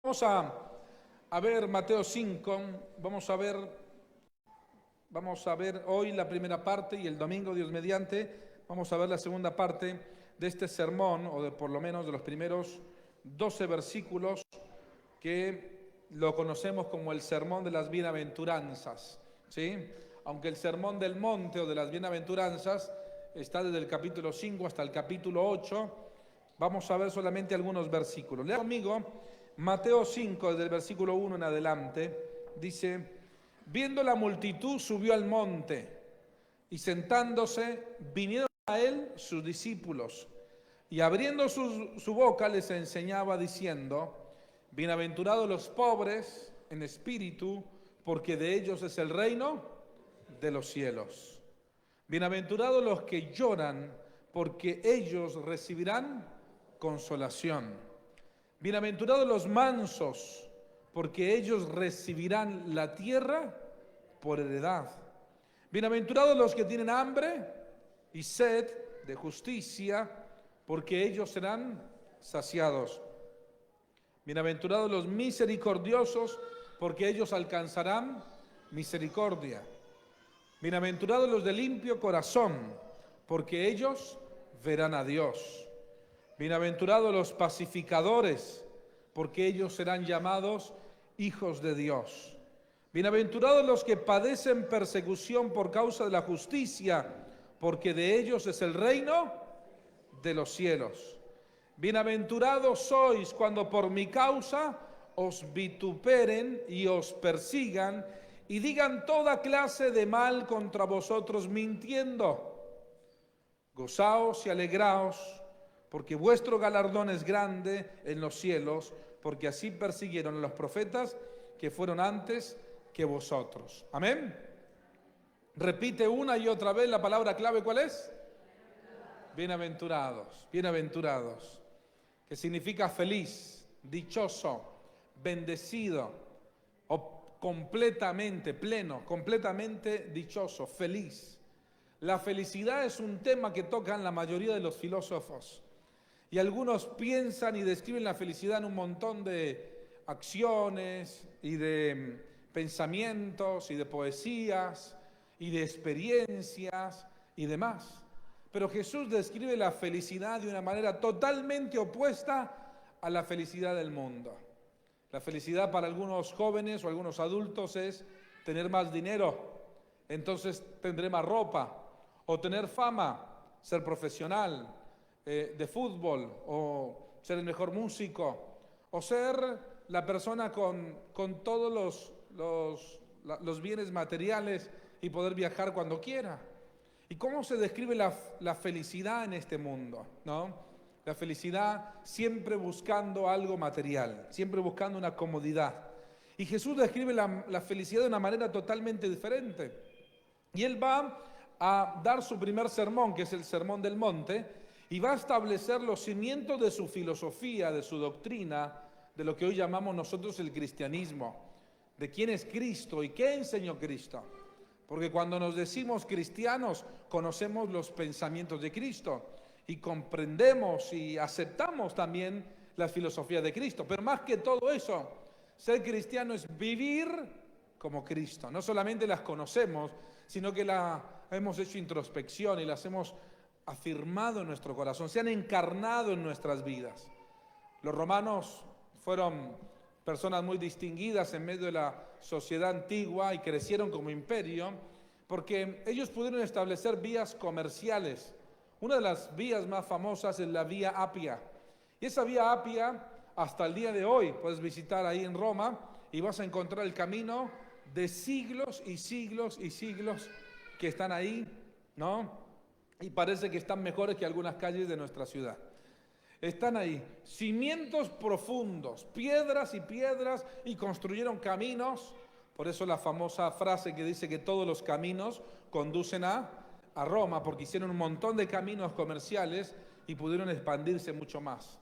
Vamos a ver Mateo 5, vamos a ver hoy la primera parte y el domingo, Dios mediante, vamos a ver la segunda parte de este sermón, o de por lo menos de los primeros 12 versículos que lo conocemos como el sermón de las bienaventuranzas, ¿sí? Aunque el sermón del monte o de las bienaventuranzas está desde el capítulo 5 hasta el capítulo 8, vamos a ver solamente algunos versículos. Lea conmigo Mateo 5, desde el versículo 1 en adelante, dice: viendo la multitud, subió al monte, y sentándose, vinieron a él sus discípulos, y abriendo su boca les enseñaba diciendo: bienaventurados los pobres en espíritu, porque de ellos es el reino de los cielos. Bienaventurados los que lloran, porque ellos recibirán consolación. Bienaventurados los mansos, porque ellos recibirán la tierra por heredad. Bienaventurados los que tienen hambre y sed de justicia, porque ellos serán saciados. Bienaventurados los misericordiosos, porque ellos alcanzarán misericordia. Bienaventurados los de limpio corazón, porque ellos verán a Dios. Bienaventurados los pacificadores, porque ellos serán llamados hijos de Dios. Bienaventurados los que padecen persecución por causa de la justicia, porque de ellos es el reino de los cielos. Bienaventurados sois cuando por mi causa os vituperen y os persigan y digan toda clase de mal contra vosotros mintiendo. Gozaos y alegraos, porque vuestro galardón es grande en los cielos, porque así persiguieron a los profetas que fueron antes que vosotros. Amén. Repite una y otra vez la palabra clave, ¿cuál es? Bienaventurados, bienaventurados, que significa feliz, dichoso, bendecido, o completamente pleno, completamente dichoso, feliz. La felicidad es un tema que tocan la mayoría de los filósofos. Y algunos piensan y describen la felicidad en un montón de acciones y de pensamientos y de poesías y de experiencias y demás. Pero Jesús describe la felicidad de una manera totalmente opuesta a la felicidad del mundo. La felicidad para algunos jóvenes o algunos adultos es tener más dinero, entonces tendré más ropa, o tener fama, ser profesional de fútbol, o ser el mejor músico, o ser la persona con todos los bienes materiales y poder viajar cuando quiera. ¿Y cómo se describe la felicidad en este mundo? ¿No? La felicidad siempre buscando algo material, siempre buscando una comodidad. Y Jesús describe la felicidad de una manera totalmente diferente. Y Él va a dar su primer sermón, que es el Sermón del Monte, y va a establecer los cimientos de su filosofía, de su doctrina, de lo que hoy llamamos nosotros el cristianismo, de quién es Cristo y qué enseñó Cristo. Porque cuando nos decimos cristianos, conocemos los pensamientos de Cristo y comprendemos y aceptamos también la filosofía de Cristo. Pero más que todo eso, ser cristiano es vivir como Cristo. No solamente las conocemos, sino que hemos hecho introspección y las hemos afirmado en nuestro corazón, se han encarnado en nuestras vidas. Los romanos fueron personas muy distinguidas en medio de la sociedad antigua y crecieron como imperio porque ellos pudieron establecer vías comerciales. Una de las vías más famosas es la Vía Apia. Y esa Vía Apia, hasta el día de hoy, puedes visitar ahí en Roma y vas a encontrar el camino de siglos y siglos y siglos que están ahí, ¿no? Y parece que están mejores que algunas calles de nuestra ciudad. Están ahí, cimientos profundos, piedras y piedras, y construyeron caminos. Por eso la famosa frase que dice que todos los caminos conducen a Roma, porque hicieron un montón de caminos comerciales y pudieron expandirse mucho más.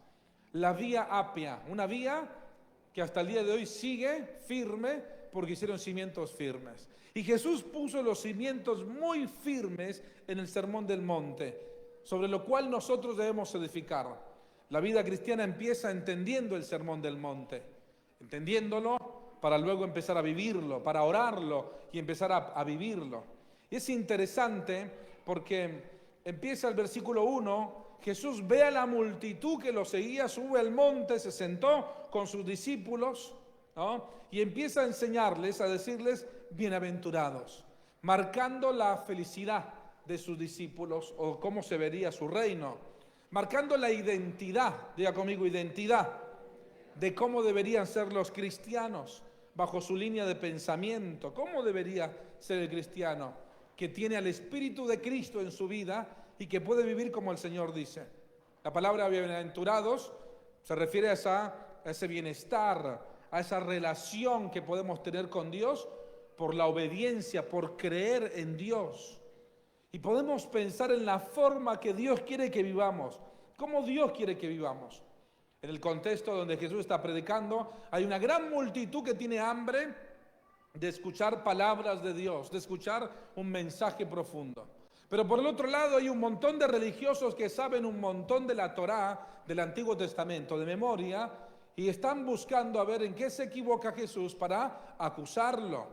La Vía Apia, una vía que hasta el día de hoy sigue firme porque hicieron cimientos firmes. Y Jesús puso los cimientos muy firmes en el Sermón del Monte, sobre lo cual nosotros debemos edificar. La vida cristiana empieza entendiendo el Sermón del Monte. entendiéndolo para luego empezar a vivirlo, para orarlo y empezar a vivirlo. Y es interesante porque empieza el versículo 1, Jesús ve a la multitud que lo seguía, sube al monte, se sentó con sus discípulos, ¿no? Y empieza a enseñarles, a decirles, bienaventurados, marcando la felicidad de sus discípulos o cómo se vería su reino, marcando la identidad, diga conmigo, identidad, de cómo deberían ser los cristianos bajo su línea de pensamiento, cómo debería ser el cristiano que tiene al Espíritu de Cristo en su vida y que puede vivir como el Señor dice. La palabra bienaventurados se refiere a ese bienestar, a esa relación que podemos tener con Dios por la obediencia, por creer en Dios. Y podemos pensar en la forma que Dios quiere que vivamos, cómo Dios quiere que vivamos. En el contexto donde Jesús está predicando, hay una gran multitud que tiene hambre de escuchar palabras de Dios, de escuchar un mensaje profundo. Pero por el otro lado hay un montón de religiosos que saben un montón de la Torá, del Antiguo Testamento, de memoria, y están buscando a ver en qué se equivoca Jesús para acusarlo.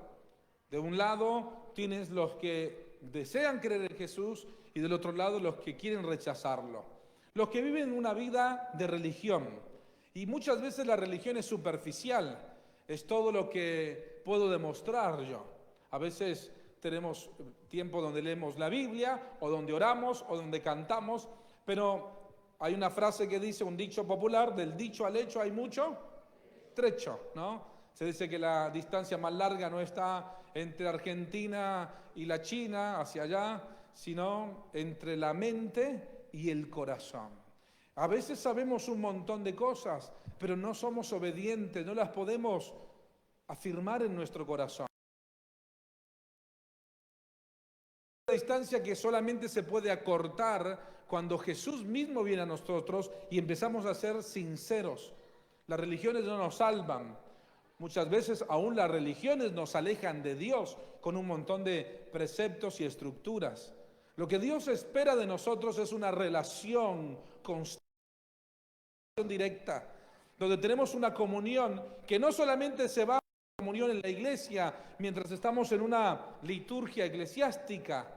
De un lado tienes los que desean creer en Jesús y del otro lado los que quieren rechazarlo. Los que viven una vida de religión. Y muchas veces la religión es superficial, es todo lo que puedo demostrar yo. A veces tenemos tiempo donde leemos la Biblia, o donde oramos, o donde cantamos, pero hay una frase que dice, un dicho popular, del dicho al hecho hay mucho trecho, ¿no? Se dice que la distancia más larga no está entre Argentina y la China, hacia allá, sino entre la mente y el corazón. A veces sabemos un montón de cosas, pero no somos obedientes, no las podemos afirmar en nuestro corazón. Una distancia que solamente se puede acortar cuando Jesús mismo viene a nosotros y empezamos a ser sinceros. Las religiones no nos salvan. Muchas veces aún las religiones nos alejan de Dios con un montón de preceptos y estructuras. Lo que Dios espera de nosotros es una relación constante, directa, donde tenemos una comunión que no solamente se va a la comunión en la iglesia mientras estamos en una liturgia eclesiástica,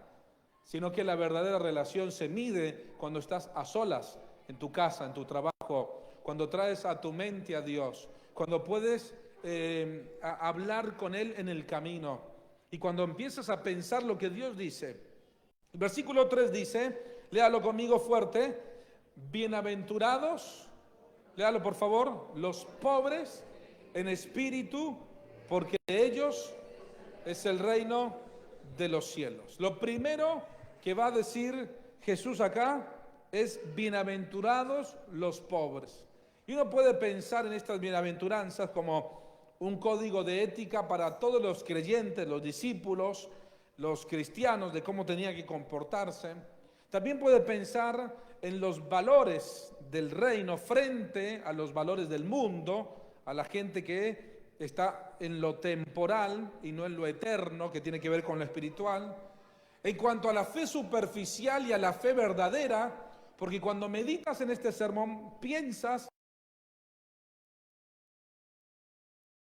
sino que la verdadera relación se mide cuando estás a solas, en tu casa, en tu trabajo, cuando traes a tu mente a Dios, cuando puedes hablar con Él en el camino y cuando empiezas a pensar lo que Dios dice. El versículo 3 dice, léalo conmigo fuerte, bienaventurados, léalo por favor, los pobres en espíritu, porque de ellos es el reino de los cielos. Lo primero que va a decir Jesús acá es bienaventurados los pobres. Y uno puede pensar en estas bienaventuranzas como un código de ética para todos los creyentes, los discípulos, los cristianos, de cómo tenía que comportarse. También puede pensar en los valores del reino frente a los valores del mundo, a la gente que está en lo temporal y no en lo eterno, que tiene que ver con lo espiritual. En cuanto a la fe superficial y a la fe verdadera, porque cuando meditas en este sermón, piensas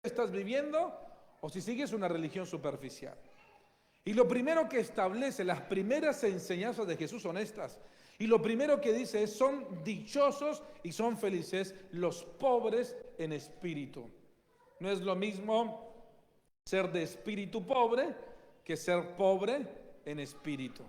estás viviendo o si sigues una religión superficial. Y lo primero que establece, las primeras enseñanzas de Jesús son estas. Y lo primero que dice es, son dichosos y son felices los pobres en espíritu. No es lo mismo ser de espíritu pobre que ser pobre en espíritu.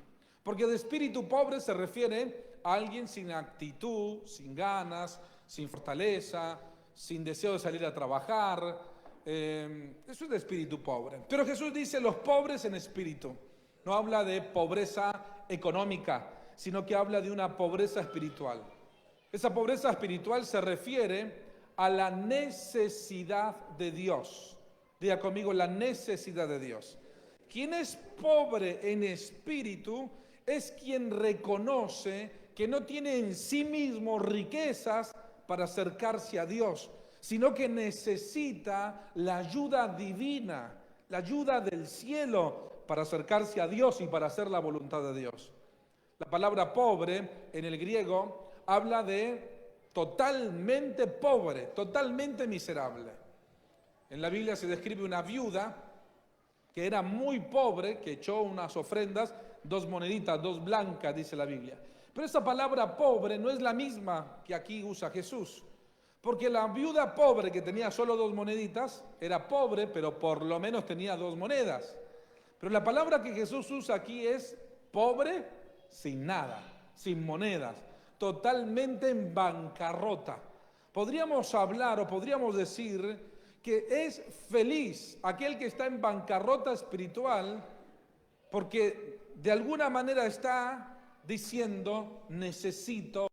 Porque de espíritu pobre se refiere a alguien sin actitud, sin ganas, sin fortaleza, sin deseo de salir a trabajar. Eso es de espíritu pobre. Pero Jesús dice los pobres en espíritu. No habla de pobreza económica, sino que habla de una pobreza espiritual. Esa pobreza espiritual se refiere a la necesidad de Dios. Diga conmigo, la necesidad de Dios. Quien es pobre en espíritu es quien reconoce que no tiene en sí mismo riquezas para acercarse a Dios, sino que necesita la ayuda divina, la ayuda del cielo para acercarse a Dios y para hacer la voluntad de Dios. La palabra pobre en el griego habla de totalmente pobre, totalmente miserable. En la Biblia se describe una viuda que era muy pobre, que echó unas ofrendas, 2 moneditas, 2 blancas, dice la Biblia. Pero esa palabra pobre no es la misma que aquí usa Jesús. Porque la viuda pobre que tenía solo 2 moneditas, era pobre, pero por lo menos tenía 2 monedas. Pero la palabra que Jesús usa aquí es pobre sin nada, sin monedas, totalmente en bancarrota. Podríamos hablar o podríamos decir que es feliz aquel que está en bancarrota espiritual porque de alguna manera está diciendo necesito el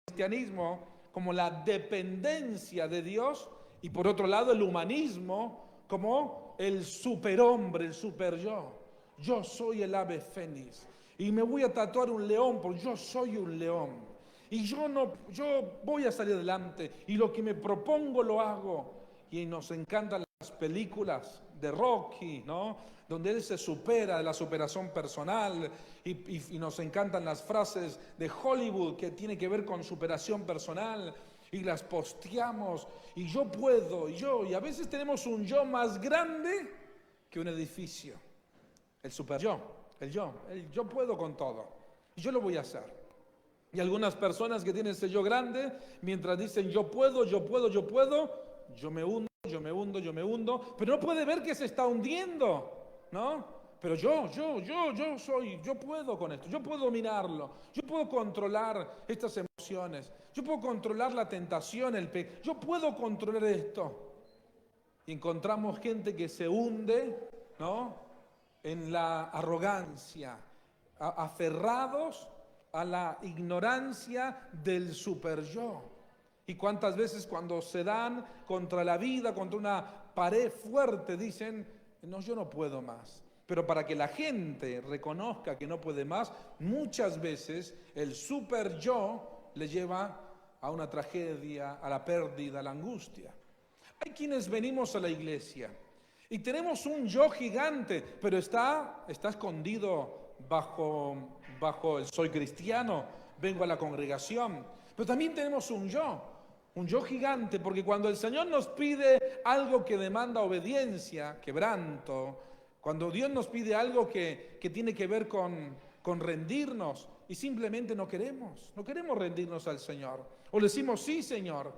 cristianismo como la dependencia de Dios y por otro lado el humanismo como el superhombre, el super yo. Yo soy el ave fénix y me voy a tatuar un león porque yo soy un león. Y yo voy a salir adelante y lo que me propongo lo hago. Y nos encantan las películas de Rocky, ¿no? Donde él se supera, de la superación personal. Y nos encantan las frases de Hollywood que tienen que ver con superación personal. Y las posteamos. Y yo puedo, y a veces tenemos un yo más grande que un edificio. El super yo, el yo puedo con todo. Y yo lo voy a hacer. Y algunas personas que tienen ese yo grande, mientras dicen yo puedo, yo me hundo, pero no puede ver que se está hundiendo, ¿no? Pero yo puedo con esto, yo puedo dominarlo, yo puedo controlar estas emociones, yo puedo controlar la tentación, yo puedo controlar esto. Y encontramos gente que se hunde, ¿no? En la arrogancia, aferrados a la ignorancia del super yo. Y cuántas veces cuando se dan contra la vida, contra una pared fuerte, dicen, no, yo no puedo más. Pero para que la gente reconozca que no puede más, muchas veces el super yo le lleva a una tragedia, a la pérdida, a la angustia. Hay quienes venimos a la iglesia y tenemos un yo gigante, pero está escondido bajo el soy cristiano, vengo a la congregación. Pero también tenemos un yo gigante, porque cuando el Señor nos pide algo que demanda obediencia, quebranto, cuando Dios nos pide algo que tiene que ver con rendirnos, y simplemente no queremos rendirnos al Señor, o le decimos sí Señor,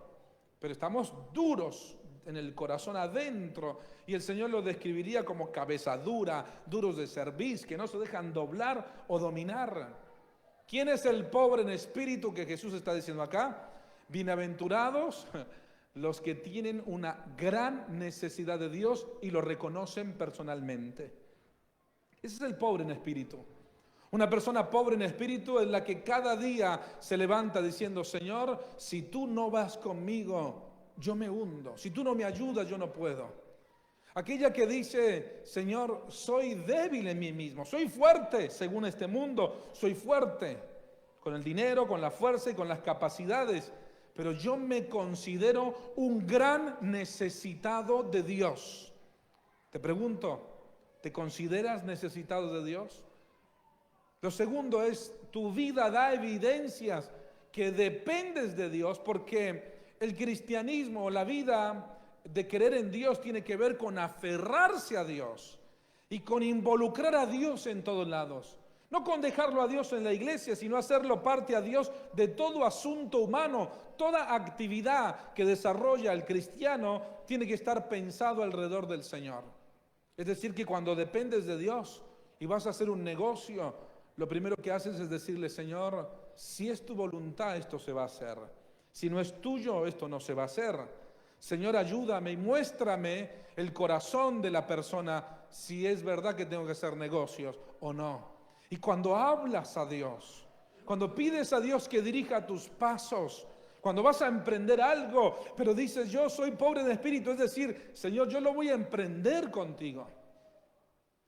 pero estamos duros en el corazón adentro, y el Señor lo describiría como cabeza dura, duros de cerviz, que no se dejan doblar o dominar. ¿Quién es el pobre en espíritu que Jesús está diciendo acá? Bienaventurados los que tienen una gran necesidad de Dios y lo reconocen personalmente. Ese es el pobre en espíritu. Una persona pobre en espíritu es la que cada día se levanta diciendo, Señor, si tú no vas conmigo, yo me hundo. Si tú no me ayudas, yo no puedo. Aquella que dice, Señor, soy débil en mí mismo, soy fuerte según este mundo, soy fuerte con el dinero, con la fuerza y con las capacidades, pero yo me considero un gran necesitado de Dios. Te pregunto, ¿te consideras necesitado de Dios? Lo segundo es, tu vida da evidencias que dependes de Dios, porque el cristianismo, la vida de creer en Dios tiene que ver con aferrarse a Dios y con involucrar a Dios en todos lados. No con dejarlo a Dios en la iglesia, sino hacerlo parte a Dios de todo asunto humano. Toda actividad que desarrolla el cristiano tiene que estar pensado alrededor del Señor. Es decir, que cuando dependes de Dios y vas a hacer un negocio, lo primero que haces es decirle, Señor, si es tu voluntad, esto se va a hacer. Si no es tuyo, esto no se va a hacer. Señor, ayúdame y muéstrame el corazón de la persona, si es verdad que tengo que hacer negocios o no. Y cuando hablas a Dios, cuando pides a Dios que dirija tus pasos, cuando vas a emprender algo, pero dices, yo soy pobre de espíritu, es decir, Señor, yo lo voy a emprender contigo.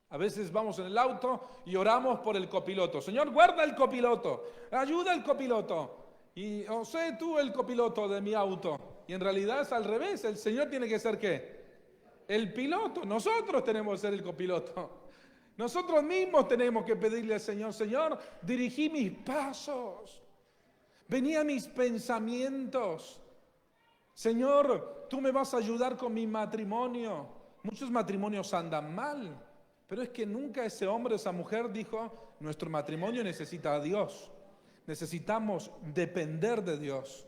A veces vamos en el auto y oramos por el copiloto. Señor, guarda el copiloto, ayuda al copiloto. Y o sé tú el copiloto de mi auto. Y en realidad es al revés, el Señor tiene que ser ¿qué? El piloto, nosotros tenemos que ser el copiloto. Nosotros mismos tenemos que pedirle al Señor, Señor, dirigí mis pasos, vení a mis pensamientos. Señor, tú me vas a ayudar con mi matrimonio. Muchos matrimonios andan mal, pero es que nunca ese hombre o esa mujer dijo, nuestro matrimonio necesita a Dios. Necesitamos depender de Dios.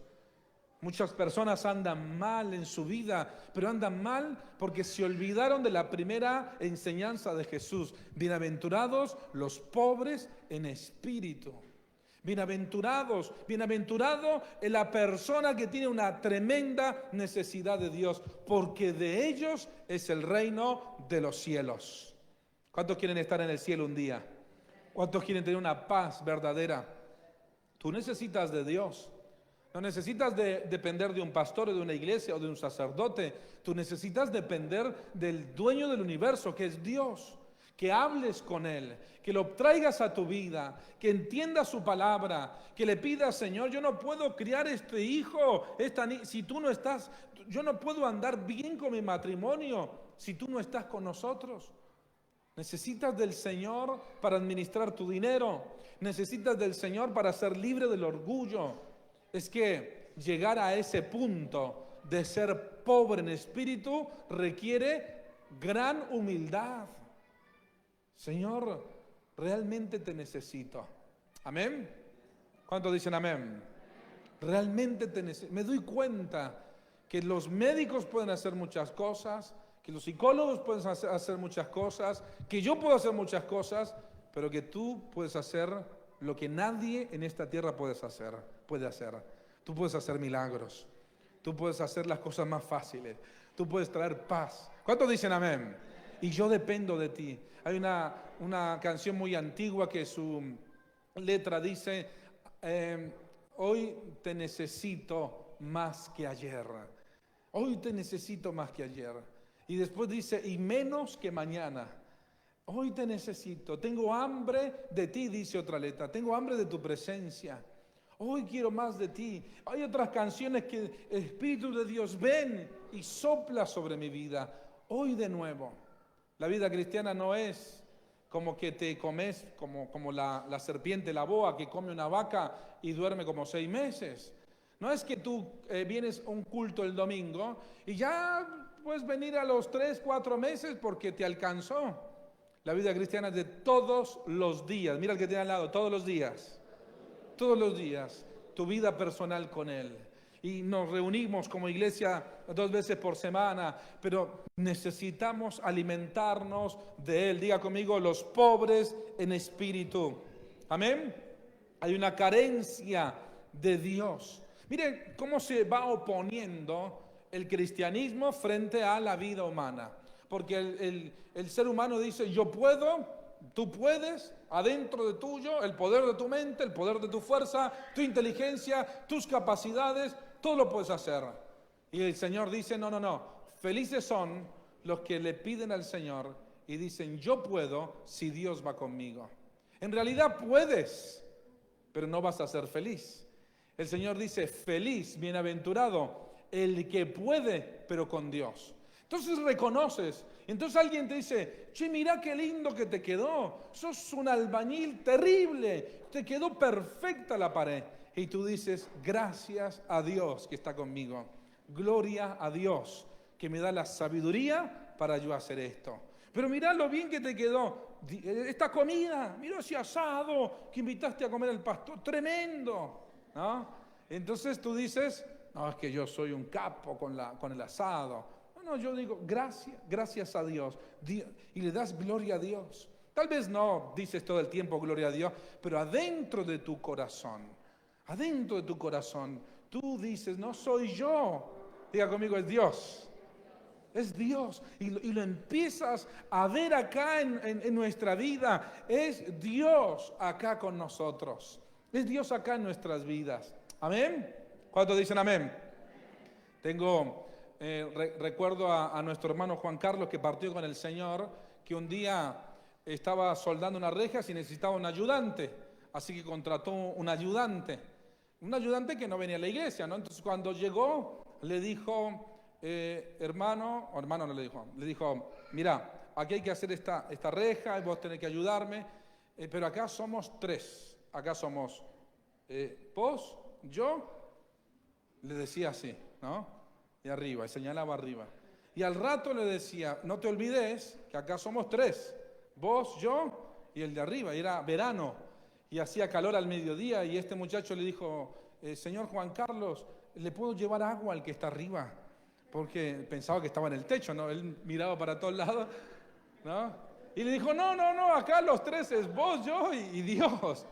Muchas personas andan mal en su vida, pero andan mal porque se olvidaron de la primera enseñanza de Jesús. Bienaventurados los pobres en espíritu. Bienaventurados, bienaventurado es la persona que tiene una tremenda necesidad de Dios, porque de ellos es el reino de los cielos. ¿Cuántos quieren estar en el cielo un día? ¿Cuántos quieren tener una paz verdadera? Tú necesitas de Dios. No necesitas depender de un pastor o de una iglesia o de un sacerdote. Tú necesitas depender del dueño del universo, que es Dios. Que hables con Él, que lo traigas a tu vida, que entiendas su palabra, que le pidas, Señor, yo no puedo criar este hijo, si tú no estás, yo no puedo andar bien con mi matrimonio si tú no estás con nosotros. Necesitas del Señor para administrar tu dinero, necesitas del Señor para ser libre del orgullo. Es que llegar a ese punto de ser pobre en espíritu requiere gran humildad. Señor, realmente te necesito. ¿Amén? ¿Cuántos dicen amén? Realmente te necesito. Me doy cuenta que los médicos pueden hacer muchas cosas, que los psicólogos pueden hacer muchas cosas, que yo puedo hacer muchas cosas, pero que tú puedes hacer lo que nadie en esta tierra puede hacer. Tú puedes hacer milagros. Tú puedes hacer las cosas más fáciles. Tú puedes traer paz. ¿Cuántos dicen amén? Y yo dependo de ti. Hay una canción muy antigua que su letra dice, hoy te necesito más que ayer. Hoy te necesito más que ayer. Y después dice, y menos que mañana. Hoy te necesito. Tengo hambre de ti, dice otra letra. Tengo hambre de tu presencia. Hoy quiero más de ti. Hay otras canciones que el Espíritu de Dios ven y sopla sobre mi vida. Hoy de nuevo. La vida cristiana no es como que te comes como la serpiente, la boa, que come una vaca y duerme como 6 meses. No es que tú vienes a un culto el domingo y ya puedes venir a los 3, 4 meses porque te alcanzó. La vida cristiana es de todos los días. Mira el que tiene al lado, todos los días. Todos los días, tu vida personal con Él. Y nos reunimos como iglesia 2 veces por semana, pero necesitamos alimentarnos de Él. Diga conmigo, los pobres en espíritu. Amén. Hay una carencia de Dios. Mire cómo se va oponiendo el cristianismo frente a la vida humana. Porque el ser humano dice, yo puedo, tú puedes, adentro de tuyo, el poder de tu mente, el poder de tu fuerza, tu inteligencia, tus capacidades, todo lo puedes hacer. Y el Señor dice, no, felices son los que le piden al Señor y dicen, yo puedo si Dios va conmigo. En realidad puedes, pero no vas a ser feliz. El Señor dice, feliz, bienaventurado, el que puede, pero con Dios. Entonces reconoces. Entonces alguien te dice, che, mira qué lindo que te quedó. Sos un albañil terrible. Te quedó perfecta la pared. Y tú dices, gracias a Dios que está conmigo. Gloria a Dios que me da la sabiduría para yo hacer esto. Pero mirá lo bien que te quedó. Esta comida, mirá ese asado que invitaste a comer al pastor. Tremendo. ¿No? Entonces tú dices, no, es que yo soy un capo con el asado. No, yo digo, gracias a Dios. Y le das gloria a Dios. Tal vez no dices todo el tiempo gloria a Dios, pero adentro de tu corazón, tú dices, no soy yo. Diga conmigo, es Dios. Es Dios. Y lo empiezas a ver acá en nuestra vida. Es Dios acá con nosotros. Es Dios acá en nuestras vidas. ¿Amén? ¿Cuántos dicen amén? Recuerdo a nuestro hermano Juan Carlos que partió con el Señor, que un día estaba soldando unas rejas y necesitaba un ayudante, así que contrató un ayudante que no venía a la iglesia, ¿no? Entonces cuando llegó le dijo, hermano no le dijo, mira, aquí hay que hacer esta reja y vos tenés que ayudarme, pero acá somos 3, acá somos vos, yo, le decía así, ¿no? y arriba, y señalaba arriba. Y al rato le decía, no te olvides que acá somos tres, vos, yo y el de arriba. Y era verano y hacía calor al mediodía y este muchacho le dijo, señor Juan Carlos, ¿le puedo llevar agua al que está arriba? Porque pensaba que estaba en el techo, ¿no? Él miraba para todos lados, ¿no? Y le dijo, no, acá los tres es vos, yo y Dios.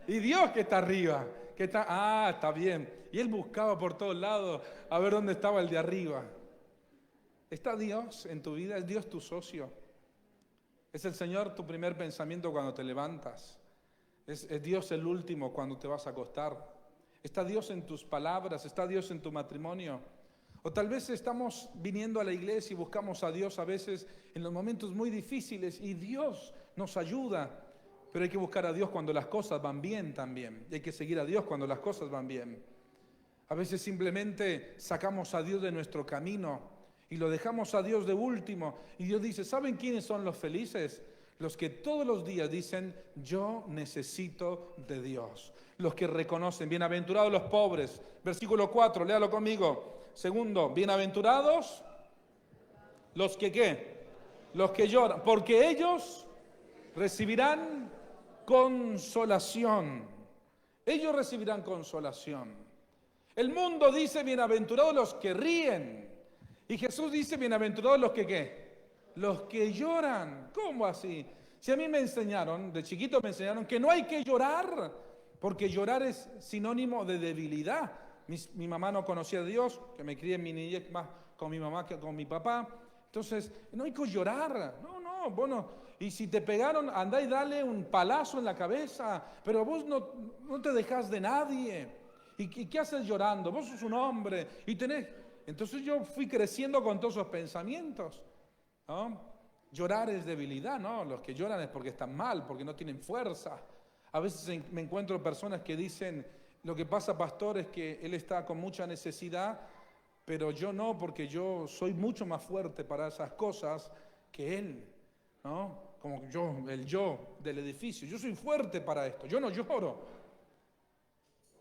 Y Dios que está arriba, está bien. Y él buscaba por todos lados a ver dónde estaba el de arriba. ¿Está Dios en tu vida? ¿Es Dios tu socio? ¿Es el Señor tu primer pensamiento cuando te levantas? ¿Es Dios el último cuando te vas a acostar? ¿Está Dios en tus palabras? ¿Está Dios en tu matrimonio? O tal vez estamos viniendo a la iglesia y buscamos a Dios a veces en los momentos muy difíciles y Dios nos ayuda, pero hay que buscar a Dios cuando las cosas van bien también. Y hay que seguir a Dios cuando las cosas van bien. A veces simplemente sacamos a Dios de nuestro camino y lo dejamos a Dios de último. Y Dios dice, ¿saben quiénes son los felices? Los que todos los días dicen, yo necesito de Dios. Los que reconocen, bienaventurados los pobres. Versículo 4, léalo conmigo. Segundo, bienaventurados los que ¿qué? Los que lloran, porque ellos recibirán consolación. Ellos recibirán consolación. El mundo dice, bienaventurados los que ríen. Y Jesús dice, bienaventurados los que ¿qué? Los que lloran. ¿Cómo así? Si a mí me enseñaron, de chiquito me enseñaron que no hay que llorar, porque llorar es sinónimo de debilidad. Mi mamá no conocía a Dios, que me crié en mi niñez más con mi mamá que con mi papá. Entonces, no hay que llorar. No, bueno, y si te pegaron, andá y dale un palazo en la cabeza, pero vos no te dejás de nadie. ¿Y qué haces llorando? Vos sos un hombre y tenés... Entonces yo fui creciendo con todos esos pensamientos, ¿no? Llorar es debilidad, ¿no? Los que lloran es porque están mal, porque no tienen fuerza. A veces me encuentro personas que dicen, lo que pasa, pastor, es que él está con mucha necesidad, pero yo no, porque yo soy mucho más fuerte para esas cosas que él, ¿no? Como el yo del edificio. Yo soy fuerte para esto, yo no lloro.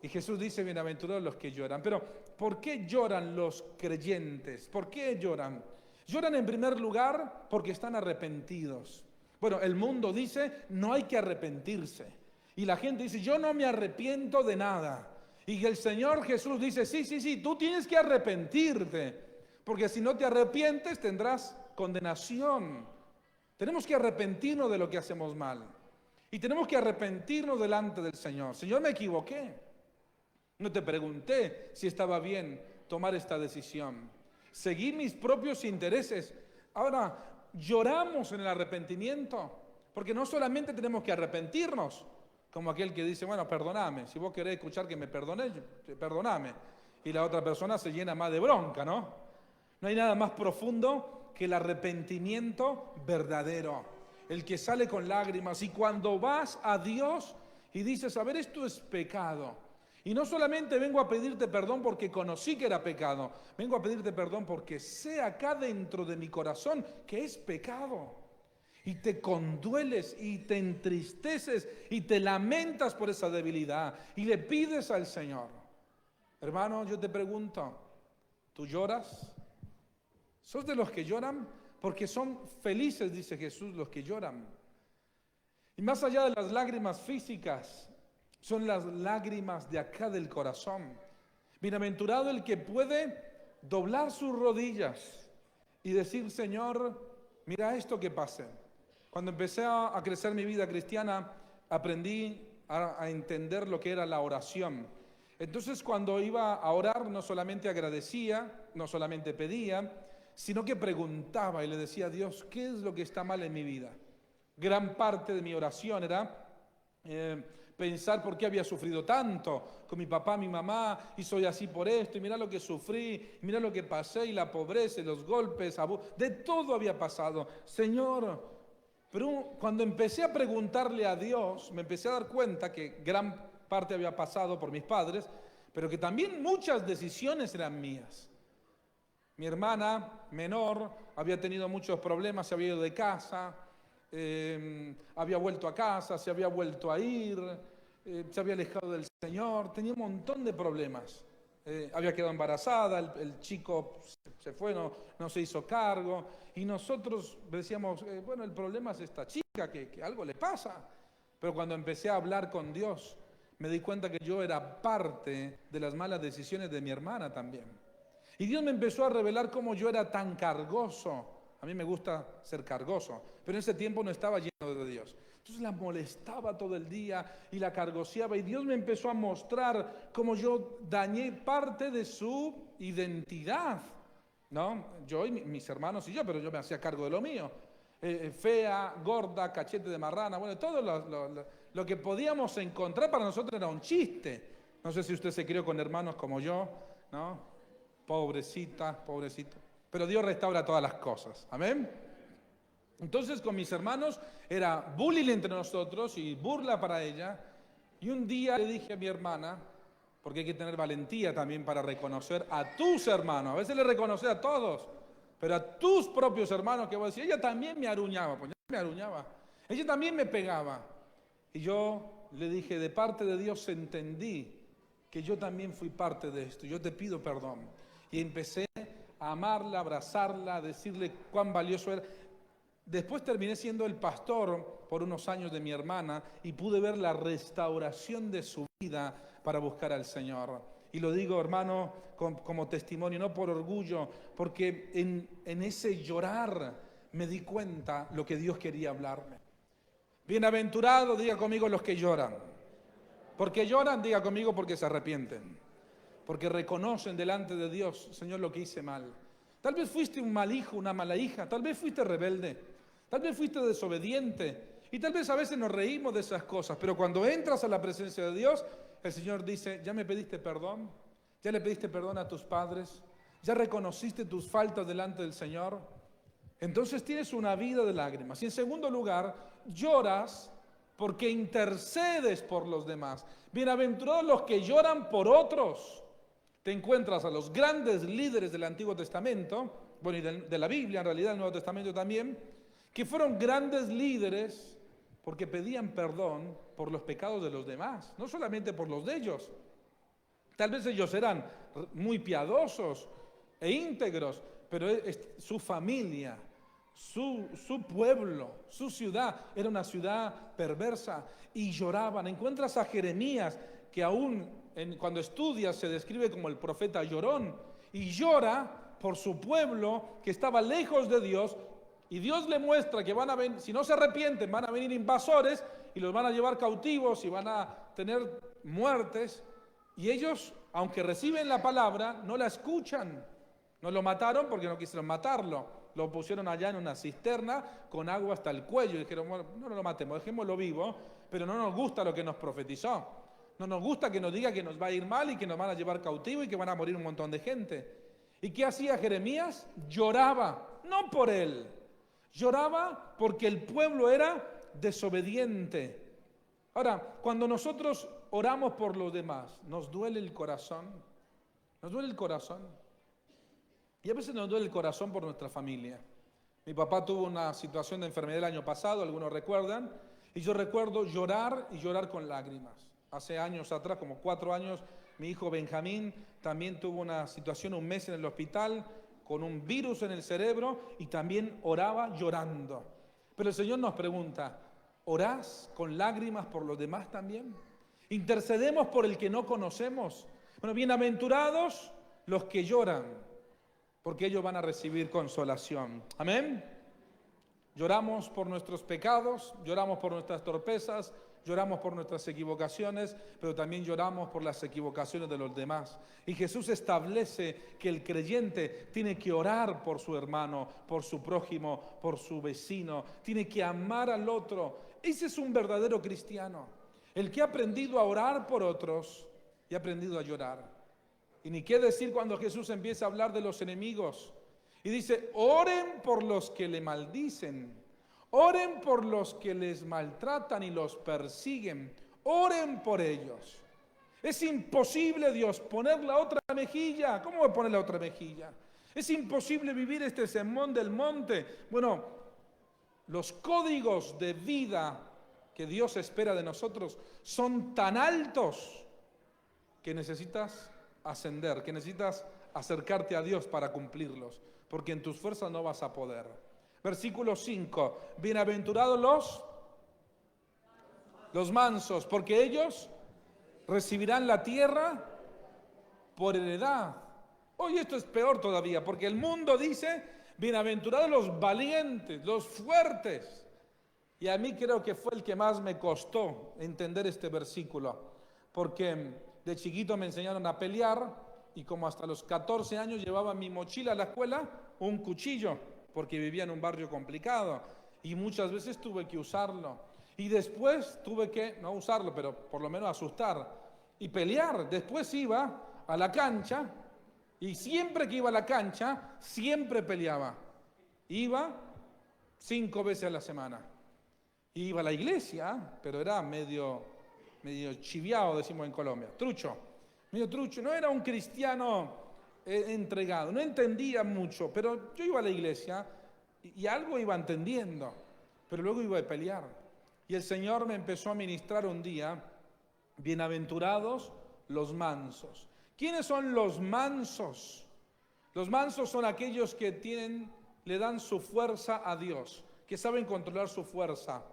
Y Jesús dice, bienaventurados los que lloran. Pero, ¿por qué lloran los creyentes? ¿Por qué lloran? Lloran en primer lugar porque están arrepentidos. Bueno, el mundo dice, no hay que arrepentirse. Y la gente dice, yo no me arrepiento de nada. Y el Señor Jesús dice, sí, tú tienes que arrepentirte. Porque si no te arrepientes tendrás condenación. Tenemos que arrepentirnos de lo que hacemos mal. Y tenemos que arrepentirnos delante del Señor. Señor, me equivoqué. No te pregunté si estaba bien tomar esta decisión. Seguí mis propios intereses. Ahora, lloramos en el arrepentimiento, porque no solamente tenemos que arrepentirnos, como aquel que dice, bueno, perdóname. Si vos querés escuchar que me perdone, perdóname. Y la otra persona se llena más de bronca, ¿no? No hay nada más profundo que el arrepentimiento verdadero. El que sale con lágrimas. Y cuando vas a Dios y dices, a ver, esto es pecado. Y no solamente vengo a pedirte perdón porque conocí que era pecado, vengo a pedirte perdón porque sé acá dentro de mi corazón que es pecado. Y te condueles y te entristeces y te lamentas por esa debilidad y le pides al Señor. Hermano, yo te pregunto, ¿tú lloras? ¿Sos de los que lloran? Porque son felices, dice Jesús, los que lloran. Y más allá de las lágrimas físicas, son las lágrimas de acá del corazón. Bienaventurado el que puede doblar sus rodillas y decir, Señor, mira esto que pasé. Cuando empecé a crecer mi vida cristiana, aprendí a entender lo que era la oración. Entonces, cuando iba a orar, no solamente agradecía, no solamente pedía, sino que preguntaba y le decía a Dios, ¿qué es lo que está mal en mi vida? Gran parte de mi oración era pensar por qué había sufrido tanto con mi papá, mi mamá, y soy así por esto, y mira lo que sufrí, y mira lo que pasé, y la pobreza, y los golpes, de todo había pasado. Señor, pero cuando empecé a preguntarle a Dios, me empecé a dar cuenta que gran parte había pasado por mis padres, pero que también muchas decisiones eran mías. Mi hermana menor había tenido muchos problemas, se había ido de casa, había vuelto a casa, se había vuelto a ir, se había alejado del Señor, tenía un montón de problemas. había quedado embarazada, el chico se fue, no se hizo cargo, y nosotros decíamos, bueno, el problema es esta chica, que algo le pasa. Pero cuando empecé a hablar con Dios, me di cuenta que yo era parte de las malas decisiones de mi hermana también. Y Dios me empezó a revelar cómo yo era tan cargoso. A mí me gusta ser cargoso, pero en ese tiempo no estaba lleno de Dios. Entonces la molestaba todo el día y la cargoseaba, y Dios me empezó a mostrar cómo yo dañé parte de su identidad, ¿no? Yo y mis hermanos y yo, pero yo me hacía cargo de lo mío. Fea, gorda, cachete de marrana, bueno, todo lo que podíamos encontrar para nosotros era un chiste. No sé si usted se crió con hermanos como yo, ¿no? Pobrecita, pobrecito. Pero Dios restaura todas las cosas, amén. Entonces con mis hermanos era bullying entre nosotros y burla para ella. Y un día le dije a mi hermana, porque hay que tener valentía también para reconocer a tus hermanos. A veces le reconoce a todos, pero a tus propios hermanos, que voy a decir, ella también me aruñaba, pues me aruñaba. Ella también me pegaba. Y yo le dije, de parte de Dios entendí que yo también fui parte de esto. Yo te pido perdón. Y empecé a amarla, a abrazarla, a decirle cuán valioso era. Después terminé siendo el pastor por unos años de mi hermana y pude ver la restauración de su vida para buscar al Señor. Y lo digo, hermano, como testimonio, no por orgullo, porque en ese llorar me di cuenta lo que Dios quería hablarme. Bienaventurado, diga conmigo, los que lloran. Porque lloran, diga conmigo, porque se arrepienten. Porque reconocen delante de Dios, Señor, lo que hice mal. Tal vez fuiste un mal hijo, una mala hija, tal vez fuiste rebelde, tal vez fuiste desobediente, y tal vez a veces nos reímos de esas cosas, pero cuando entras a la presencia de Dios, el Señor dice, ¿ya me pediste perdón? ¿Ya le pediste perdón a tus padres? ¿Ya reconociste tus faltas delante del Señor? Entonces tienes una vida de lágrimas. Y en segundo lugar, lloras porque intercedes por los demás. Bienaventurados los que lloran por otros. Te encuentras a los grandes líderes del Antiguo Testamento, bueno, y de la Biblia, en realidad, el Nuevo Testamento también, que fueron grandes líderes porque pedían perdón por los pecados de los demás, no solamente por los de ellos. Tal vez ellos eran muy piadosos e íntegros, pero su familia, su pueblo, su ciudad, era una ciudad perversa y lloraban. Encuentras a Jeremías, que aún cuando estudias se describe como el profeta llorón, y llora por su pueblo que estaba lejos de Dios, y Dios le muestra que van a venir, si no se arrepienten, van a venir invasores y los van a llevar cautivos y van a tener muertes, y ellos, aunque reciben la palabra, no la escuchan. No lo mataron porque no quisieron matarlo, lo pusieron allá en una cisterna con agua hasta el cuello y dijeron, bueno, no lo matemos, dejémoslo vivo, pero no nos gusta lo que nos profetizó. No nos gusta que nos diga que nos va a ir mal y que nos van a llevar cautivo y que van a morir un montón de gente. ¿Y qué hacía Jeremías? Lloraba, no por él. Lloraba porque el pueblo era desobediente. Ahora, cuando nosotros oramos por los demás, ¿nos duele el corazón? ¿Nos duele el corazón? Y a veces nos duele el corazón por nuestra familia. Mi papá tuvo una situación de enfermedad el año pasado, algunos recuerdan, y yo recuerdo llorar y llorar con lágrimas. Hace años atrás, como 4 años, mi hijo Benjamín también tuvo una situación, un mes en el hospital, con un virus en el cerebro, y también oraba llorando. Pero el Señor nos pregunta, ¿orás con lágrimas por los demás también? ¿Intercedemos por el que no conocemos? Bueno, bienaventurados los que lloran, porque ellos van a recibir consolación. Amén. Lloramos por nuestros pecados, lloramos por nuestras torpezas, lloramos por nuestras equivocaciones, pero también lloramos por las equivocaciones de los demás. Y Jesús establece que el creyente tiene que orar por su hermano, por su prójimo, por su vecino, tiene que amar al otro. Ese es un verdadero cristiano, el que ha aprendido a orar por otros y ha aprendido a llorar. Y ni qué decir cuando Jesús empieza a hablar de los enemigos y dice, oren por los que le maldicen, oren por los que les maltratan y los persiguen, oren por ellos. Es imposible, Dios, poner la otra mejilla. ¿Cómo voy a poner la otra mejilla? Es imposible vivir este sermón del monte. Bueno, los códigos de vida que Dios espera de nosotros son tan altos que necesitas ascender, que necesitas acercarte a Dios para cumplirlos, porque en tus fuerzas no vas a poder. Versículo 5, bienaventurados los mansos, porque ellos recibirán la tierra por heredad. Hoy esto es peor todavía, porque el mundo dice, bienaventurados los valientes, los fuertes. Y a mí creo que fue el que más me costó entender este versículo, porque de chiquito me enseñaron a pelear y como hasta los 14 años llevaba en mi mochila a la escuela un cuchillo, porque vivía en un barrio complicado y muchas veces tuve que usarlo. Y después tuve que, no usarlo, pero por lo menos asustar y pelear. Después iba a la cancha y siempre que iba a la cancha, siempre peleaba. Iba 5 veces a la semana. Iba a la iglesia, pero era medio chiviao, decimos en Colombia, trucho, medio trucho. No era un cristiano entregado, no entendía mucho, pero yo iba a la iglesia y algo iba entendiendo, pero luego iba a pelear. Y el Señor me empezó a ministrar un día, bienaventurados los mansos. ¿Quiénes son los mansos? Los mansos son aquellos que le dan su fuerza a Dios, que saben controlar su fuerza,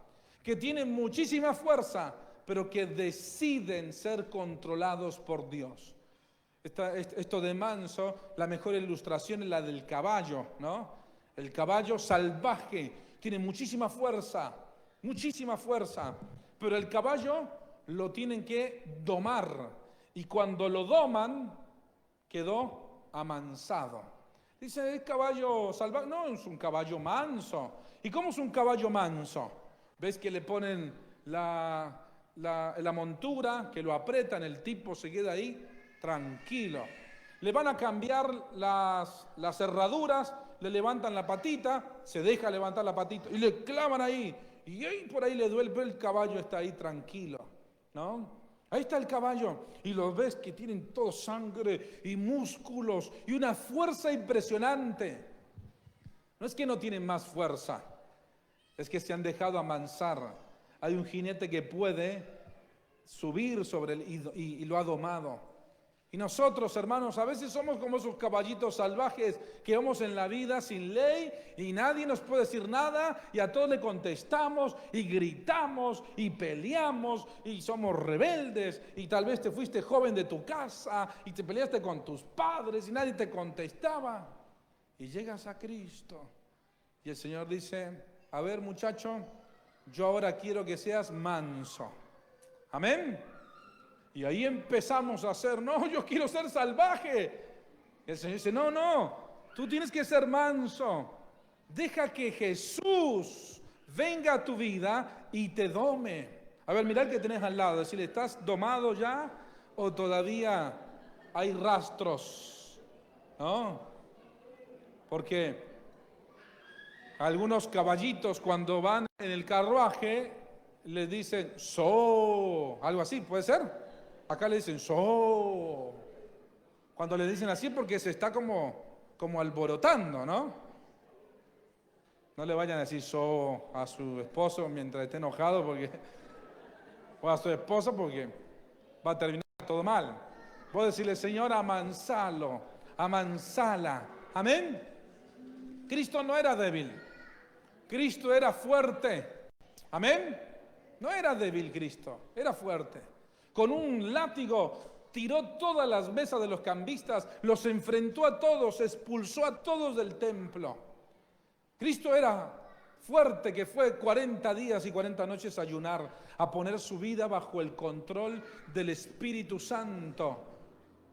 que tienen muchísima fuerza, pero que deciden ser controlados por Dios. Esto de manso, la mejor ilustración es la del caballo, ¿no? El caballo salvaje tiene muchísima fuerza, pero el caballo lo tienen que domar, y cuando lo doman, quedó amansado. Dice, ¿es caballo salvaje? No, es un caballo manso. ¿Y cómo es un caballo manso? ¿Ves que le ponen la montura, que lo apretan, el tipo se queda ahí tranquilo? Le van a cambiar las herraduras, le levantan la patita, se deja levantar la patita y le clavan ahí. Y ahí por ahí le duele, pero el caballo está ahí tranquilo, ¿no? Ahí está el caballo y los ves que tienen todo sangre y músculos y una fuerza impresionante. No es que no tienen más fuerza, es que se han dejado amansar. Hay un jinete que puede subir sobre él y lo ha domado. Y nosotros, hermanos, a veces somos como esos caballitos salvajes que vamos en la vida sin ley y nadie nos puede decir nada y a todos le contestamos y gritamos y peleamos y somos rebeldes y tal vez te fuiste joven de tu casa y te peleaste con tus padres y nadie te contestaba. Y llegas a Cristo y el Señor dice, a ver muchacho, yo ahora quiero que seas manso. Amén. Y ahí empezamos a hacer, no, yo quiero ser salvaje. El Señor dice, no, tú tienes que ser manso. Deja que Jesús venga a tu vida y te dome. A ver, mirá el que tenés al lado, decirle, ¿estás domado ya o todavía hay rastros? ¿No? Porque algunos caballitos cuando van en el carruaje le dicen, algo así, ¿puede ser? Acá le dicen, cuando le dicen así porque se está como alborotando, ¿no? No le vayan a decir a su esposo mientras esté enojado o a su esposa porque va a terminar todo mal. Puedo decirle, Señor, amansalo, amansala. Amén. Cristo no era débil. Cristo era fuerte. Amén. No era débil Cristo, era fuerte. Con un látigo tiró todas las mesas de los cambistas, los enfrentó a todos, expulsó a todos del templo. Cristo era fuerte, que fue 40 días y 40 noches a ayunar, a poner su vida bajo el control del Espíritu Santo.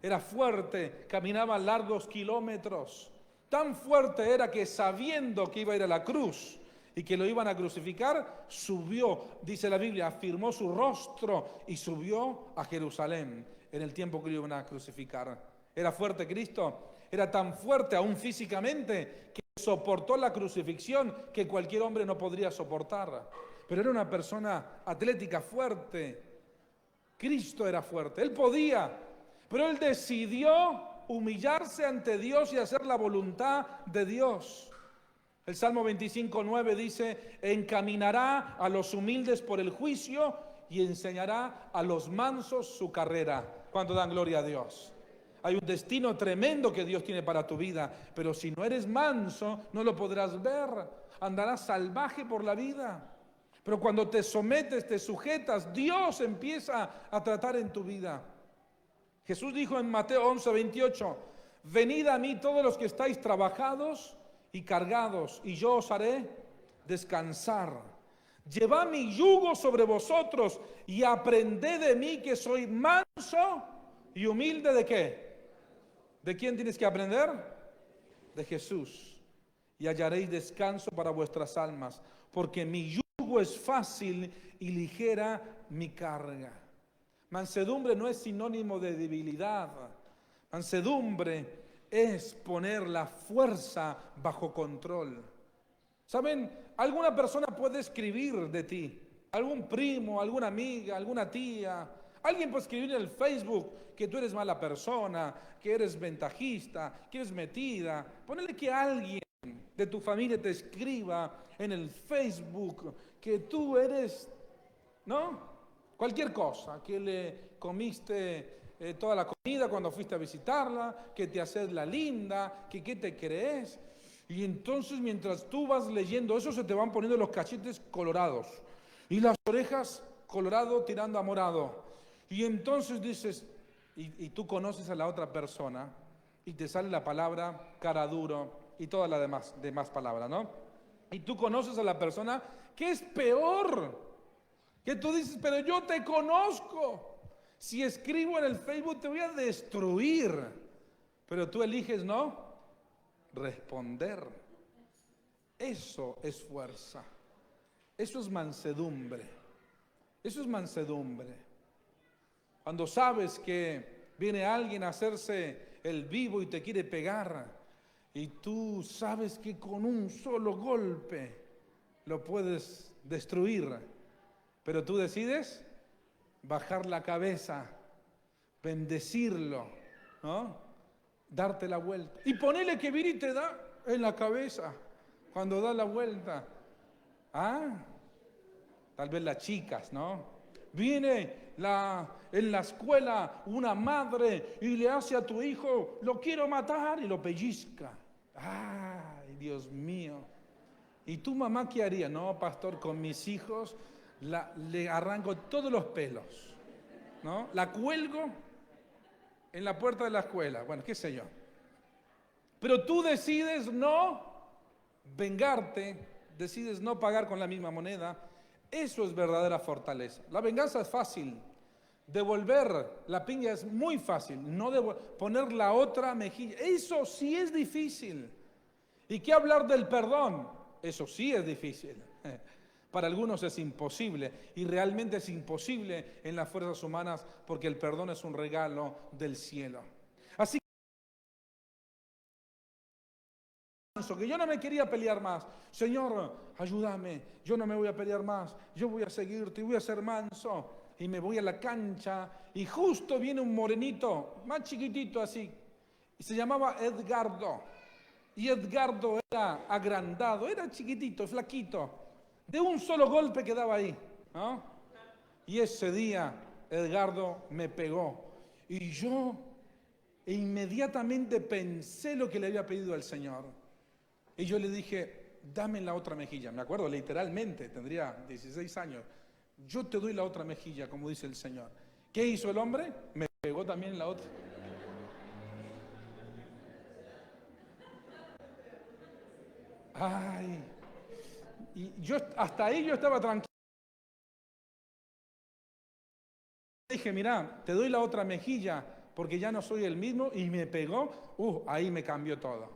Era fuerte, caminaba largos kilómetros. Tan fuerte era que sabiendo que iba a ir a la cruz y que lo iban a crucificar, subió, dice la Biblia, afirmó su rostro y subió a Jerusalén en el tiempo que lo iban a crucificar. Era fuerte Cristo, era tan fuerte aún físicamente que soportó la crucifixión que cualquier hombre no podría soportar. Pero era una persona atlética, fuerte. Cristo era fuerte, él podía, pero él decidió humillarse ante Dios y hacer la voluntad de Dios. El Salmo 25:9 dice, encaminará a los humildes por el juicio y enseñará a los mansos su carrera. ¿Cuánto dan gloria a Dios? Hay un destino tremendo que Dios tiene para tu vida, pero si no eres manso, no lo podrás ver. Andarás salvaje por la vida. Pero cuando te sometes, te sujetas, Dios empieza a tratar en tu vida. Jesús dijo en Mateo 11:28, venid a mí todos los que estáis trabajados y cargados, y yo os haré descansar. Llevad mi yugo sobre vosotros y aprended de mí, que soy manso y humilde. ¿De qué? ¿De quién tienes que aprender? De Jesús. Y hallaréis descanso para vuestras almas, porque mi yugo es fácil y ligera mi carga. Mansedumbre no es sinónimo de debilidad. Mansedumbre es poner la fuerza bajo control. ¿Saben? Alguna persona puede escribir de ti, algún primo, alguna amiga, alguna tía. Alguien puede escribir en el Facebook que tú eres mala persona, que eres ventajista, que eres metida. Ponele que alguien de tu familia te escriba en el Facebook que tú eres, ¿no? Cualquier cosa, que le comiste toda la comida cuando fuiste a visitarla, que te haces la linda, que qué te crees. Y entonces mientras tú vas leyendo eso, se te van poniendo los cachetes colorados y las orejas colorado tirando a morado. Y entonces dices, y tú conoces a la otra persona y te sale la palabra cara duro y todas las demás palabras, ¿no? Y tú conoces a la persona que es peor, que tú dices, pero yo te conozco. Si escribo en el Facebook te voy a destruir. Pero tú eliges no responder. Eso es fuerza. Eso es mansedumbre. Eso es mansedumbre. Cuando sabes que viene alguien a hacerse el vivo y te quiere pegar, y tú sabes que con un solo golpe lo puedes destruir, pero tú decides bajar la cabeza, bendecirlo, ¿no? Darte la vuelta. Y ponele que viene y te da en la cabeza cuando da la vuelta. Tal vez las chicas, ¿no? Viene en la escuela una madre y le hace a tu hijo, lo quiero matar, y lo pellizca. ¡Ay, Dios mío! ¿Y tu mamá qué haría? No, pastor, con mis hijos le arranco todos los pelos, ¿no? La cuelgo en la puerta de la escuela. Bueno, qué sé yo. Pero tú decides no vengarte, decides no pagar con la misma moneda. Eso es verdadera fortaleza. La venganza es fácil. Devolver la piña es muy fácil. No poner la otra mejilla, eso sí es difícil. ¿Y qué hablar del perdón? Eso sí es difícil. Para algunos es imposible, y realmente es imposible en las fuerzas humanas, porque el perdón es un regalo del cielo. Así que yo no me quería pelear más. Señor, ayúdame, yo no me voy a pelear más, yo voy a seguirte, voy a ser manso. Y me voy a la cancha, y justo viene un morenito, más chiquitito así, y se llamaba Edgardo. Y Edgardo era agrandado, era chiquitito, flaquito. De un solo golpe quedaba ahí, ¿no? Y ese día Edgardo me pegó. Y yo inmediatamente pensé lo que le había pedido al Señor. Y yo le dije, dame la otra mejilla. Me acuerdo literalmente, tendría 16 años. Yo te doy la otra mejilla, como dice el Señor. ¿Qué hizo el hombre? Me pegó también la otra. Ay, y yo hasta ahí yo estaba tranquilo. Dije, mira, te doy la otra mejilla porque ya no soy el mismo, y me pegó. Ahí me cambió todo.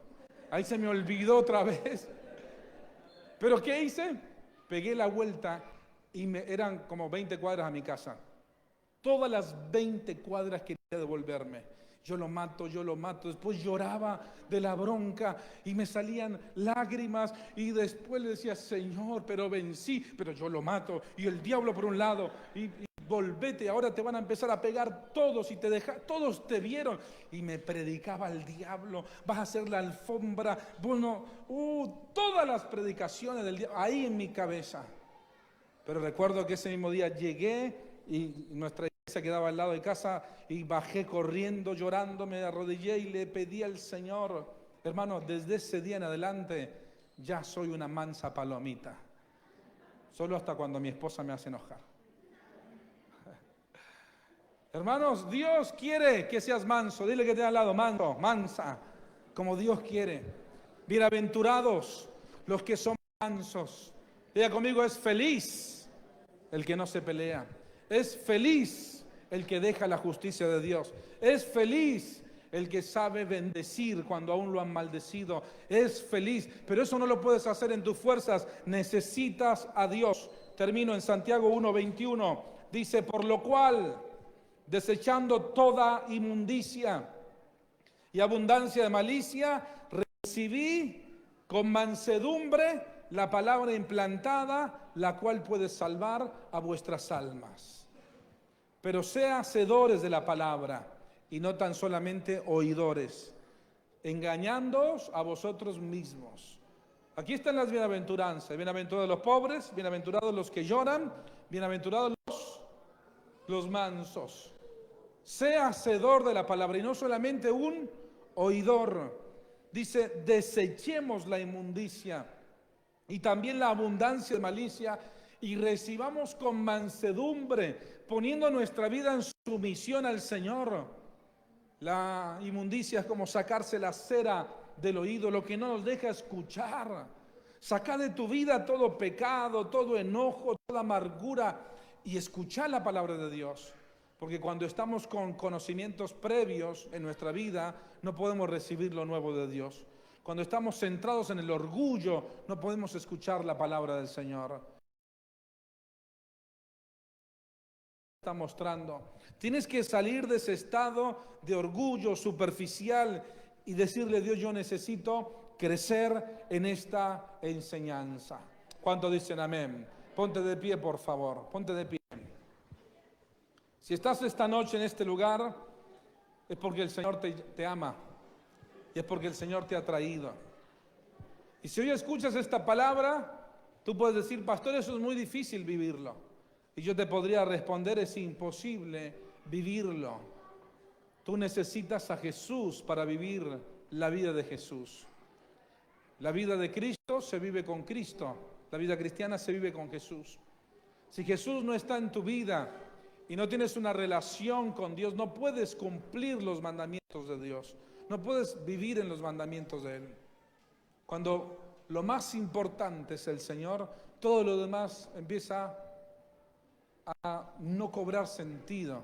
Ahí se me olvidó otra vez. ¿Pero qué hice? Pegué la vuelta y eran como 20 cuadras a mi casa. Todas las 20 cuadras quería devolverme. Yo lo mato. Después lloraba de la bronca y me salían lágrimas, y después le decía, Señor, pero vencí, pero yo lo mato. Y el diablo por un lado, y volvete, ahora te van a empezar a pegar todos, y todos te vieron. Y me predicaba el diablo, vas a hacer la alfombra. Bueno, todas las predicaciones del diablo ahí en mi cabeza. Pero recuerdo que ese mismo día llegué, y nuestra se quedaba al lado de casa y bajé corriendo, llorando, me arrodillé y le pedí al Señor. Hermano, desde ese día en adelante ya soy una mansa palomita. Solo hasta cuando mi esposa me hace enojar. Hermanos, Dios quiere que seas manso. Dile que te da al lado, manso, mansa, como Dios quiere. Bienaventurados los que son mansos. Diga conmigo, es feliz el que no se pelea. Es feliz el que deja la justicia de Dios. Es feliz el que sabe bendecir cuando aún lo han maldecido. Es feliz, pero eso no lo puedes hacer en tus fuerzas. Necesitas a Dios. Termino en Santiago 1:21. Dice, por lo cual, desechando toda inmundicia y abundancia de malicia, recibí con mansedumbre la palabra implantada, la cual puede salvar a vuestras almas. Pero sea hacedores de la palabra y no tan solamente oidores, engañándoos a vosotros mismos. Aquí están las bienaventuranzas. Bienaventurados los pobres, bienaventurados los que lloran, bienaventurados los mansos. Sea hacedor de la palabra y no solamente un oidor. Dice, desechemos la inmundicia y también la abundancia de malicia y recibamos con mansedumbre, poniendo nuestra vida en sumisión al Señor. La inmundicia es como sacarse la cera del oído, lo que no nos deja escuchar. Saca de tu vida todo pecado, todo enojo, toda amargura y escuchar la palabra de Dios. Porque cuando estamos con conocimientos previos en nuestra vida, no podemos recibir lo nuevo de Dios. Cuando estamos centrados en el orgullo, no podemos escuchar la palabra del Señor. Está mostrando. Tienes que salir de ese estado de orgullo superficial y decirle a Dios, yo necesito crecer en esta enseñanza. ¿Cuántos dicen amén? Ponte de pie, por favor. Ponte de pie. Si estás esta noche en este lugar, es porque el Señor te ama y es porque el Señor te ha traído. Y si hoy escuchas esta palabra, tú puedes decir, pastor, eso es muy difícil vivirlo. Y yo te podría responder, es imposible vivirlo. Tú necesitas a Jesús para vivir la vida de Jesús. La vida de Cristo se vive con Cristo. La vida cristiana se vive con Jesús. Si Jesús no está en tu vida y no tienes una relación con Dios, no puedes cumplir los mandamientos de Dios. No puedes vivir en los mandamientos de Él. Cuando lo más importante es el Señor, todo lo demás empieza a no cobrar sentido.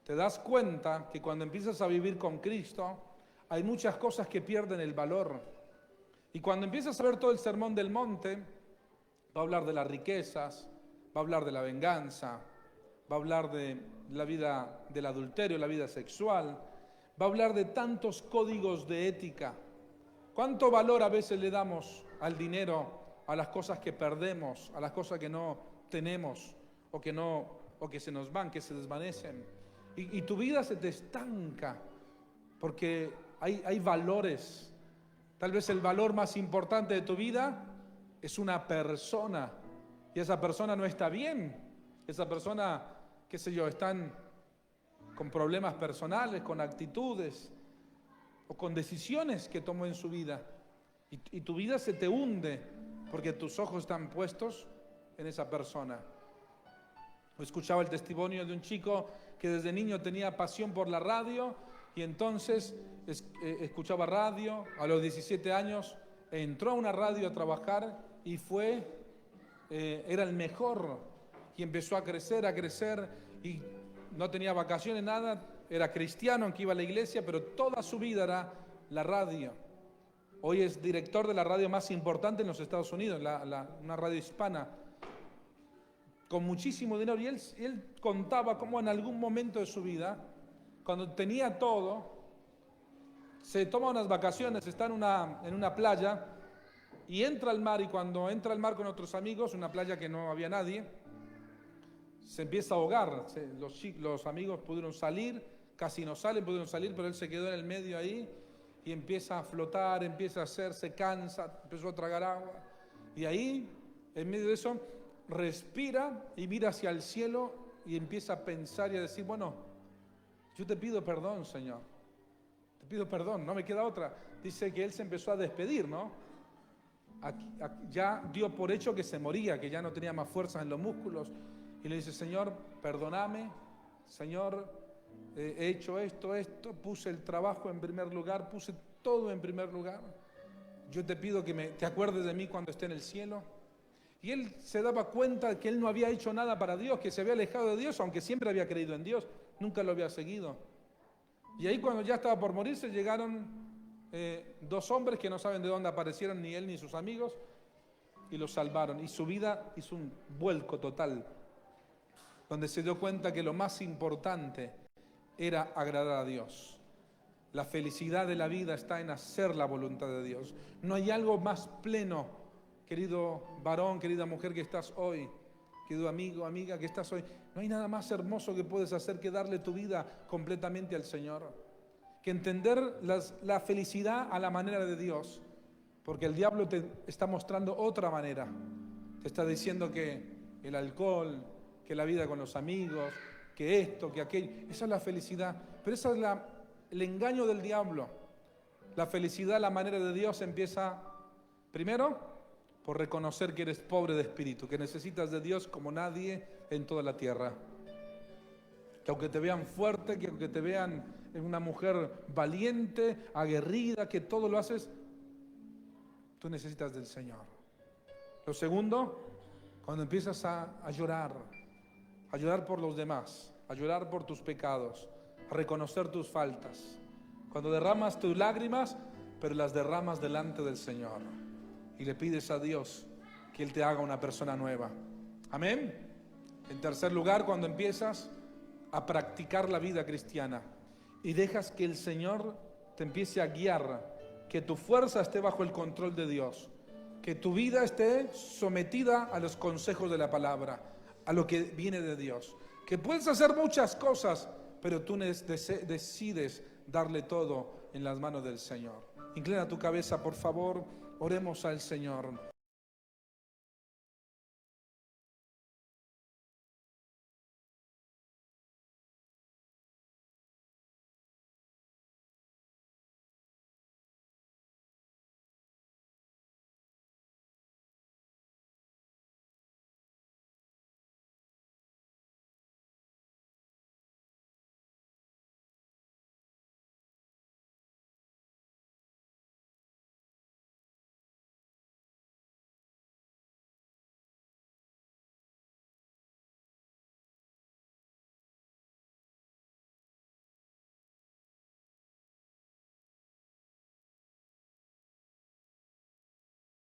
Te das cuenta que cuando empiezas a vivir con Cristo, hay muchas cosas que pierden el valor. Y cuando empiezas a ver todo el sermón del monte, va a hablar de las riquezas, va a hablar de la venganza, va a hablar de la vida del adulterio, la vida sexual, va a hablar de tantos códigos de ética. ¿Cuánto valor a veces le damos al dinero, a las cosas que perdemos, a las cosas que no tenemos o que se nos van, que se desvanecen? Y tu vida se te estanca porque hay valores. Tal vez el valor más importante de tu vida es una persona y esa persona no está bien. Esa persona, qué sé yo, están con problemas personales, con actitudes o con decisiones que tomó en su vida. Y tu vida se te hunde porque tus ojos están puestos en esa persona. Escuchaba el testimonio de un chico que desde niño tenía pasión por la radio y entonces escuchaba radio. A los 17 años entró a una radio a trabajar y era el mejor y empezó a crecer y no tenía vacaciones, nada, era cristiano, aunque iba a la iglesia, pero toda su vida era la radio. Hoy es director de la radio más importante en los Estados Unidos, una radio hispana, con muchísimo dinero. Y él contaba cómo en algún momento de su vida, cuando tenía todo, se toma unas vacaciones, está en una playa y entra al mar, y cuando entra al mar con otros amigos, una playa que no había nadie, se empieza a ahogar. Los amigos pudieron salir, casi no pudieron salir, pero él se quedó en el medio ahí y empieza a flotar, empieza a se cansa, empezó a tragar agua. Y ahí, en medio de eso, respira y mira hacia el cielo y empieza a pensar y a decir, bueno, yo te pido perdón, Señor. Te pido perdón, no me queda otra. Dice que él se empezó a despedir, ¿no? Ya dio por hecho que se moría, que ya no tenía más fuerzas en los músculos. Y le dice, Señor, perdóname, Señor, he hecho esto, puse el trabajo en primer lugar, puse todo en primer lugar. Yo te pido que te acuerdes de mí cuando esté en el cielo. Y él se daba cuenta que él no había hecho nada para Dios, que se había alejado de Dios, aunque siempre había creído en Dios, nunca lo había seguido. Y ahí cuando ya estaba por morirse llegaron dos hombres que no saben de dónde aparecieron, ni él ni sus amigos, y lo salvaron. Y su vida hizo un vuelco total, donde se dio cuenta que lo más importante era agradar a Dios. La felicidad de la vida está en hacer la voluntad de Dios. No hay algo más pleno, querido varón, querida mujer que estás hoy, querido amigo, amiga que estás hoy. No hay nada más hermoso que puedes hacer que darle tu vida completamente al Señor. Que entender la felicidad a la manera de Dios. Porque el diablo te está mostrando otra manera. Te está diciendo que el alcohol, que la vida con los amigos, que esto, que aquello. Esa es la felicidad. Pero esa es el engaño del diablo. La felicidad, la manera de Dios empieza primero por reconocer que eres pobre de espíritu, que necesitas de Dios como nadie en toda la tierra. Que aunque te vean fuerte, que aunque te vean una mujer valiente, aguerrida, que todo lo haces, tú necesitas del Señor. Lo segundo, cuando empiezas a llorar por los demás, a llorar por tus pecados, a reconocer tus faltas. Cuando derramas tus lágrimas, pero las derramas delante del Señor. Y le pides a Dios que Él te haga una persona nueva. Amén. En tercer lugar, cuando empiezas a practicar la vida cristiana y dejas que el Señor te empiece a guiar, que tu fuerza esté bajo el control de Dios, que tu vida esté sometida a los consejos de la palabra, a lo que viene de Dios. Que puedes hacer muchas cosas, pero tú decides darle todo en las manos del Señor. Inclina tu cabeza, por favor, oremos al Señor.